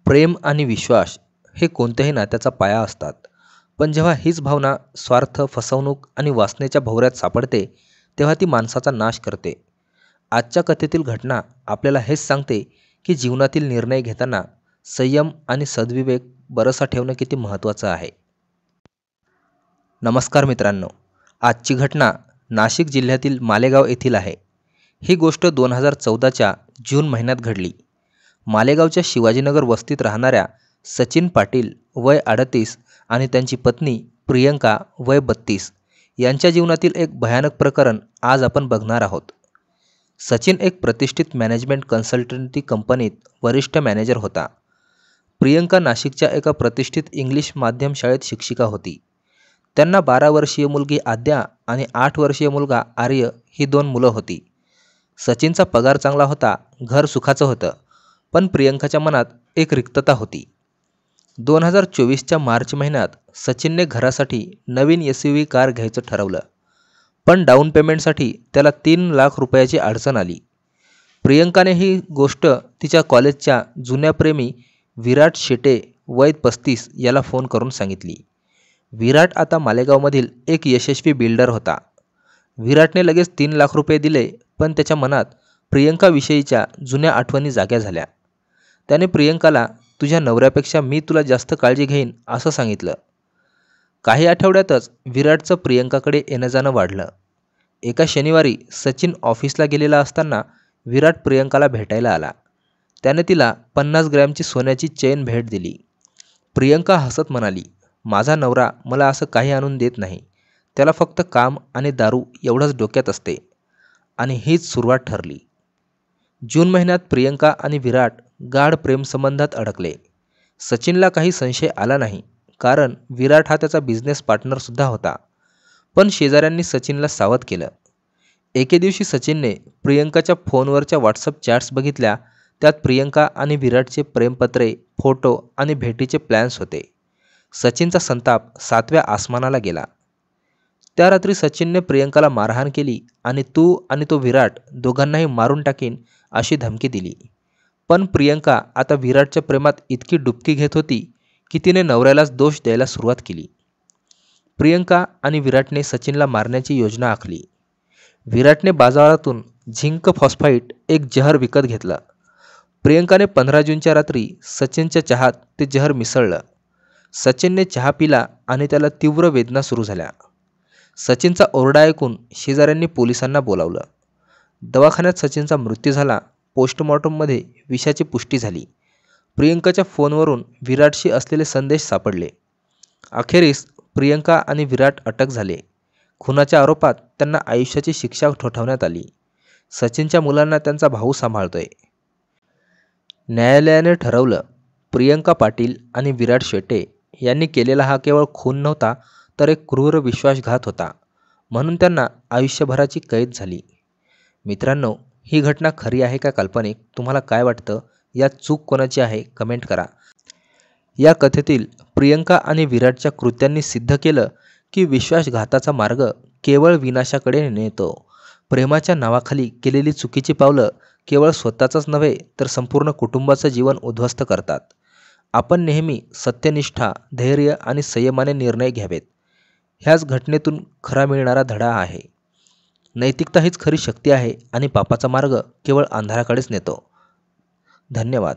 प्रेम आणि विश्वास हे कोणत्याही नात्याचा पाया असतात. पण जेव्हा हीच भावना स्वार्थ, फसवणूक आणि वासनेच्या भोवऱ्यात सापडते, तेव्हा ती माणसाचा नाश करते. आजच्या कथेतील घटना आपल्याला हेच सांगते की जीवनातील निर्णय घेताना संयम आणि सद्विवेक बरसा ठेवणं किती महत्त्वाचं आहे. नमस्कार मित्रांनो, आजची घटना नाशिक जिल्ह्यातील मालेगाव येथील आहे. ही गोष्ट 2014च्या जून महिन्यात घडली. मालेगावच्या शिवाजीनगर वस्तीत राहणाऱ्या सचिन पाटील वय 38 आणि त्यांची पत्नी प्रियंका वय 32 यांच्या जीवनातील एक भयानक प्रकरण आज आपण बघणार आहोत. सचिन एक प्रतिष्ठित मॅनेजमेंट कन्सल्टन्सी कंपनीत वरिष्ठ मॅनेजर होता. प्रियंका नाशिकच्या एका प्रतिष्ठित इंग्लिश माध्यम शाळेत शिक्षिका होती. त्यांना 12 वर्षीय मुलगी आद्या आणि 8 वर्षीय मुलगा आर्य ही 2 मुलं होती. सचिनचा पगार चांगला होता, घर सुखाचं होतं, पण प्रियंकाच्या मनात एक रिक्तता होती. 2024च्या मार्च महिन्यात सचिनने घरासाठी नवीन SUV कार घ्यायचं ठरवलं, पण डाऊन पेमेंटसाठी त्याला 3 लाख रुपयाची अडचण आली. प्रियंकाने ही गोष्ट तिच्या कॉलेजच्या जुन्या प्रेमी विराट शेटे वय 35 याला फोन करून सांगितली. विराट आता मालेगावमधील एक यशस्वी बिल्डर होता. विराटने लगेच 3 लाख रुपये दिले, पण त्याच्या मनात प्रियंकाविषयीच्या जुन्या आठवणी जाग्या झाल्या. त्याने प्रियंकाला, तुझ्या नवऱ्यापेक्षा मी तुला जास्त काळजी घेईन असं सांगितलं. काही आठवड्यातच विराटचं प्रियंकाकडे येणं जाणं वाढलं. एका शनिवारी सचिन ऑफिसला गेलेला असताना विराट प्रियंकाला भेटायला आला. त्याने तिला 50 ग्रॅमची सोन्याची चेन भेट दिली. प्रियंका हसत म्हणाली, माझा नवरा मला असं काही आणून देत नाही, त्याला फक्त काम आणि दारू एवढंच डोक्यात असते. आणि हीच सुरुवात ठरली. जून महिन्यात प्रियंका आणि विराट गाढ प्रेमसंबंधात अडकले. सचिनला काही संशय आला नाही, कारण विराट हा त्याचा बिझनेस पार्टनरसुद्धा होता. पण शेजाऱ्यांनी सचिनला सावध केलं. एके दिवशी सचिनने प्रियंकाच्या फोनवरच्या व्हॉट्सअप चॅट्स बघितल्या. त्यात प्रियंका आणि विराटचे प्रेमपत्रे, फोटो आणि भेटीचे प्लॅन्स होते. सचिनचा संताप 7व्या आसमानाला गेला. त्या रात्री सचिनने प्रियंकाला मारहाण केली आणि तू आणि तो विराट दोघांनाही मारून टाकीन अशी धमकी दिली. पण प्रियंका आता विराटच्या प्रेमात इतकी डुबकी घेत होती की तिने नवऱ्यालाच दोष द्यायला सुरुवात केली. प्रियंका आणि विराटने सचिनला मारण्याची योजना आखली. विराटने बाजारातून झिंक फॉस्फाईट एक जहर विकत घेतलं. प्रियंकाने 15 जूनच्या रात्री सचिनच्या चहात ते जहर मिसळलं. सचिनने चहा पिला आणि त्याला तीव्र वेदना सुरू झाल्या. सचिनचा ओरडा ऐकून शेजाऱ्यांनी पोलिसांना बोलावलं. दवाखान्यात सचिनचा मृत्यू झाला. पोस्टमॉर्टममध्ये विषाची पुष्टी झाली. प्रियंकाच्या फोनवरून विराटशी असलेले संदेश सापडले. अखेरीस प्रियंका आणि विराट अटक झाले. खुनाच्या आरोपात त्यांना आयुष्याची शिक्षा ठोठावण्यात आली. सचिनच्या मुलांना त्यांचा भाऊ सांभाळतोय. न्यायालयाने ठरवलं, प्रियंका पाटील आणि विराट शेटे यांनी केलेला हा केवळ खून नव्हता, तर एक क्रूर विश्वासघात होता. म्हणून त्यांना आयुष्यभराची कैद झाली. मित्रांनो, ही घटना खरी आहे का काल्पनिक? तुम्हाला काय वाटतं? यात चूक कोणाची आहे कमेंट करा. या कथेतील प्रियंका आणि विराटच्या कृत्यांनी सिद्ध केलं की विश्वासघाताचा मार्ग केवळ विनाशाकडे नेतो. प्रेमाच्या नावाखाली केलेली चुकीची पावलं केवळ स्वतःचंच नव्हे, तर संपूर्ण कुटुंबाचं जीवन उद्ध्वस्त करतात. आपण नेहमी सत्यनिष्ठा, धैर्य आणि संयमाने निर्णय घ्यावेत. ह्याच घटनेतून खरा मिळणारा धडा आहे. नैतिकता हीच खरी शक्ती आहे आणि पापाचा मार्ग केवळ अंधाराकडेच नेतो. धन्यवाद.